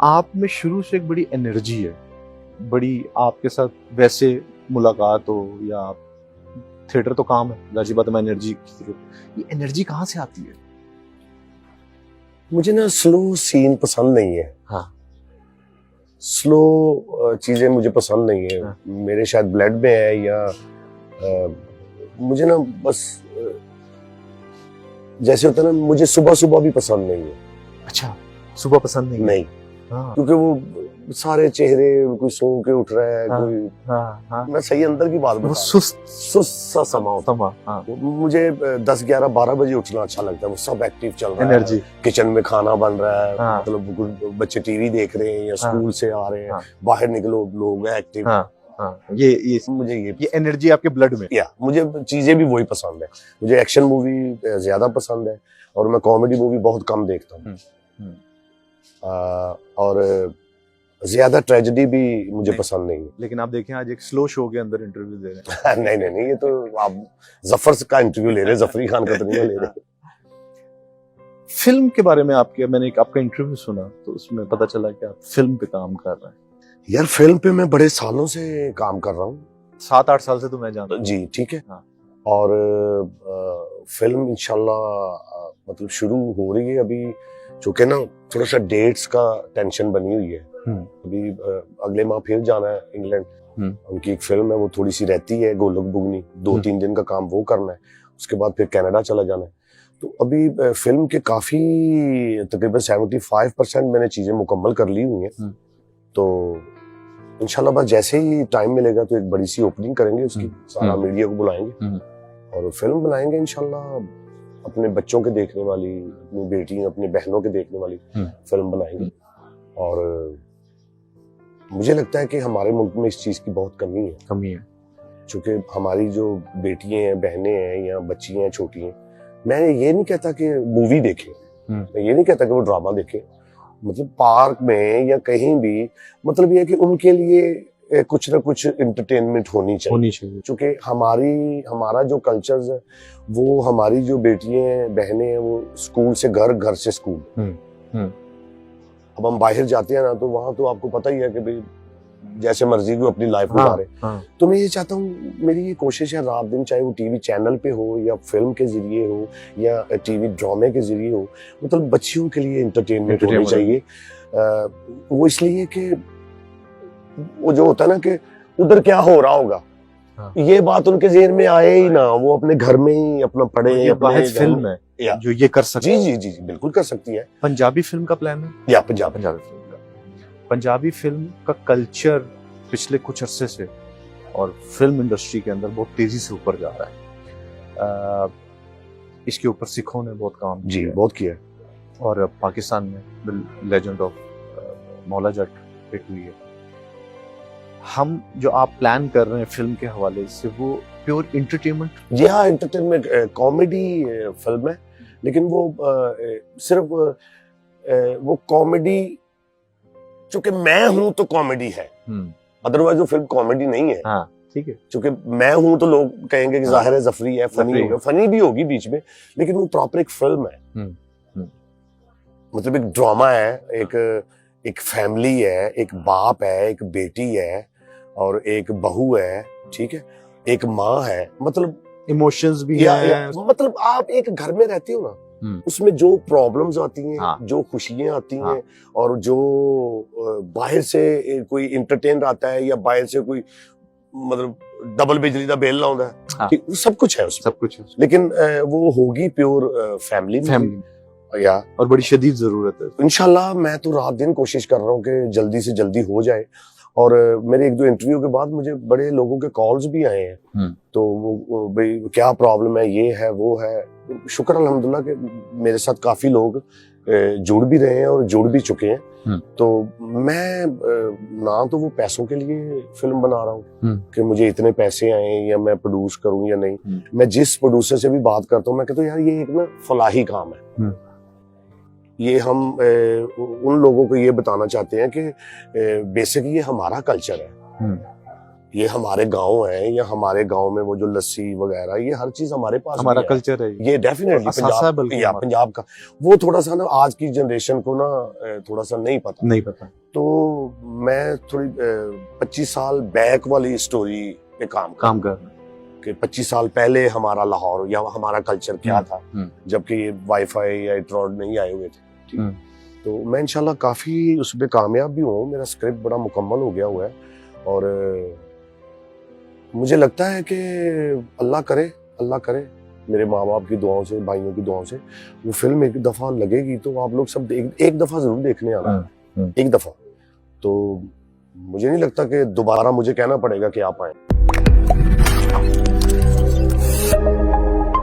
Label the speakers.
Speaker 1: आप में शुरू से एक बड़ी एनर्जी है, बड़ी आपके साथ वैसे मुलाकात हो या आप थिएटर तो काम है, जाहिर बात है एनर्जी की जरूरत, ये एनर्जी कहाँ से आती है?
Speaker 2: मुझे ना स्लो सीन पसंद नहीं है।
Speaker 1: हाँ।
Speaker 2: स्लो चीजें मुझे पसंद नहीं है।
Speaker 1: हाँ।
Speaker 2: मेरे शायद ब्लड में है या मुझे ना बस जैसे होता है ना, मुझे सुबह सुबह भी पसंद नहीं है।
Speaker 1: अच्छा, सुबह पसंद नहीं है?
Speaker 2: नहीं।
Speaker 1: हाँ।
Speaker 2: क्योंकि वो सारे चेहरे, कोई सो के उठ रहा है,
Speaker 1: हाँ,
Speaker 2: कोई
Speaker 1: हाँ।
Speaker 2: मैं सही अंदर की बात
Speaker 1: वो
Speaker 2: बता,
Speaker 1: सुस्त
Speaker 2: सा समा होता
Speaker 1: समा। हाँ।
Speaker 2: है। मुझे 10, 11, 12 बजे उठना अच्छा लगता है। वो सब एक्टिव चल रहा
Speaker 1: एनर्जी।
Speaker 2: है, किचन में खाना बन रहा है,
Speaker 1: हाँ।
Speaker 2: मतलब बच्चे टीवी देख रहे हैं या
Speaker 1: हाँ।
Speaker 2: स्कूल से आ रहे हैं,
Speaker 1: हाँ।
Speaker 2: बाहर निकलो, लोग एक्टिव।
Speaker 1: हाँ। ये
Speaker 2: मुझे
Speaker 1: ये एनर्जी आपके ब्लड में।
Speaker 2: या मुझे चीजें भी वही पसंद है। मुझे एक्शन मूवी ज्यादा पसंद है और मैं कॉमेडी मूवी बहुत कम देखता हूँ। और ज्यादा ट्रेजेडी भी मुझे पसंद नहीं है।
Speaker 1: लेकिन आप देखें आज एक स्लो शो के अंदर इंटरव्यू दे रहे हैं।
Speaker 2: नहीं, ये तो आप जफर का इंटरव्यू ले रहे हैं, जफरी खान का तो नहीं ले रहे।
Speaker 1: फिल्म के बारे में मैंने एक आपका इंटरव्यू सुना, तो उसमें पता चला कि आप फिल्म पे काम कर रहे हैं।
Speaker 2: यार फिल्म पे मैं बड़े सालों से काम कर रहा हूँ,
Speaker 1: 7-8 साल से तो मैं जानता हूँ।
Speaker 2: जी ठीक है।
Speaker 1: हाँ।
Speaker 2: और फिल्म इंशाल्लाह मतलब शुरू हो रही है अभी, चूंकि ना थोड़ा सा डेट्स का टेंशन बनी हुई है। अभी अगले माह फिर जाना है इंग्लैंड। उनकी एक फिल्म है, वो थोड़ी सी रहती है गोलक बुगनी, 2-3 दिन का काम वो करना है, उसके बाद फिर कनाडा चला जाना है। तो अभी फिल्म के काफी तकरीबन 75% मैंने चीजें मुकम्मल कर ली हुई हैं। तो इंशाल्लाह बस जैसे ही टाइम मिलेगा तो एक बड़ी सी ओपनिंग करेंगे उसकी, सारा मीडिया को बुलाएंगे और फिल्म बनाएंगे इंशाल्लाह। अपने बच्चों के देखने वाली, अपनी बेटी, अपनी बहनों के देखने वाली फिल्म बनाएंगे। और मुझे लगता है कि हमारे मुल्क में इस चीज की बहुत कमी है। चूंकि हमारी जो बेटियां हैं, बहनें हैं या बच्चियां हैं छोटी हैं, मैं ये नहीं कहता कि मूवी देखें, मैं ये नहीं कहता कि वो ड्रामा देखें, मतलब पार्क में या कहीं भी, मतलब ये है कि उनके लिए कुछ ना कुछ एंटरटेनमेंट होनी चाहिए। क्योंकि हमारा जो कल्चर है, वो हमारी जो बेटियां हैं, बहनें हैं, वो स्कूल से घर, घर से स्कूल। अब हम बाहर जाते हैं ना, तो वहां तो आपको पता ही है कि भाई जैसे मर्जी को अपनी लाइफ गुजारे। तो मैं ये चाहता हूँ, मेरी ये कोशिश है रात दिन, चाहे वो टीवी चैनल पे हो या फिल्म के जरिए हो या टीवी ड्रामे के जरिए हो, मतलब बच्चियों के लिए एंटरटेनमेंट होनी चाहिए। वो इसलिए कि वो जो होता है ना कि उधर क्या हो रहा होगा, ये बात उनके जेहन में आए ही ना, वो अपने घर में ही अपना पढ़े। अपने
Speaker 1: फिल्म है जो ये कर सकती है।
Speaker 2: जी बिल्कुल कर सकती है।
Speaker 1: पंजाबी फिल्म का प्लान है
Speaker 2: या पंजाबी
Speaker 1: फिल्म का, पंजाबी फिल्म का कल्चर पिछले कुछ अरसे से और फिल्म इंडस्ट्री के अंदर बहुत तेजी से ऊपर जा रहा है। इसके ऊपर सिखों ने बहुत काम
Speaker 2: बहुत किया
Speaker 1: और पाकिस्तान में legend of Maula Jatt hit हुई है। हम जो आप प्लान कर रहे हैं फिल्म के हवाले से, वो प्योर एंटरटेनमेंट?
Speaker 2: जी हाँ, एंटरटेनमेंट कॉमेडी फिल्म है, लेकिन वो सिर्फ वो कॉमेडी, चूंकि मैं हूं तो कॉमेडी है, अदरवाइज वो फिल्म कॉमेडी नहीं है।
Speaker 1: हाँ, ठीक है।
Speaker 2: चूंकि मैं हूं तो लोग कहेंगे कि जाहिर है जफरी है, फनी होगा, फनी भी होगी बीच में, लेकिन वो प्रॉपर एक फिल्म है। मतलब एक ड्रामा है, एक फैमिली है, एक बाप है, एक बेटी है और एक बहू है, ठीक है, एक माँ है, मतलब
Speaker 1: इमोशंस भी है।
Speaker 2: मतलब आप एक घर में रहती हो ना, उसमें जो प्रॉब्लम्स आती हैं, जो खुशियां आती हैं, और जो बाहर से कोई इंटरटेन आता है या बाहर से कोई मतलब डबल बिजली का बिल लाउंदा है, सब कुछ है उसमें, सब कुछ है। लेकिन वो होगी प्योर फैमिली या, और
Speaker 1: बड़ी शदीद जरूरत है।
Speaker 2: इंशाल्लाह मैं तो रात दिन कोशिश कर रहा हूँ कि जल्दी से जल्दी हो जाए। और मेरे 1-2 इंटरव्यू के बाद मुझे बड़े लोगों के कॉल्स भी आए हैं, तो वो भाई क्या प्रॉब्लम है, ये है वो है। शुक्र अल्हम्दुलिल्लाह कि मेरे साथ काफी लोग जुड़ भी रहे हैं और जुड़ भी चुके हैं। तो मैं ना तो वो पैसों के लिए फिल्म बना रहा हूँ कि मुझे इतने पैसे आए या मैं प्रोड्यूस करूं या नहीं। मैं जिस प्रोड्यूसर से भी बात करता हूँ, मैं कहता हूँ यार ये एक ना फलाही काम है। ये हम उन लोगों को ये बताना चाहते हैं कि बेसिक ये हमारा कल्चर है। ये हमारे गांव है, या हमारे गांव में वो जो लस्सी वगैरह, ये हर चीज हमारे पास भी
Speaker 1: हमारा
Speaker 2: है।
Speaker 1: कल्चर है
Speaker 2: ये डेफिनेटली
Speaker 1: असासा है
Speaker 2: पंजाब,
Speaker 1: बल्कि
Speaker 2: या
Speaker 1: हमारा।
Speaker 2: पंजाब का वो थोड़ा सा ना आज की जनरेशन को ना थोड़ा सा नहीं पता।
Speaker 1: नहीं पता।
Speaker 2: तो मैं थोड़ी 25 साल बैक वाली स्टोरी पे काम
Speaker 1: कर
Speaker 2: कि 25 साल पहले हमारा लाहौर या हमारा कल्चर क्या था, जबकि वाईफाई या इंटरनेट नहीं आए हुए थे। ठीक। तो मैं इंशाल्लाह काफी उस पे कामयाब भी हूँ, मेरा स्क्रिप्ट बड़ा मुकम्मल हो गया हुआ है, और मुझे लगता है कि अल्लाह करे मेरे माँ बाप की दुआओं से, भाइयों की दुआओं से वो फिल्म एक दफा लगेगी तो आप लोग सब एक दफा जरूर देखने आना, एक दफा। तो मुझे नहीं लगता कि दोबारा मुझे कहना पड़ेगा कि आप आए।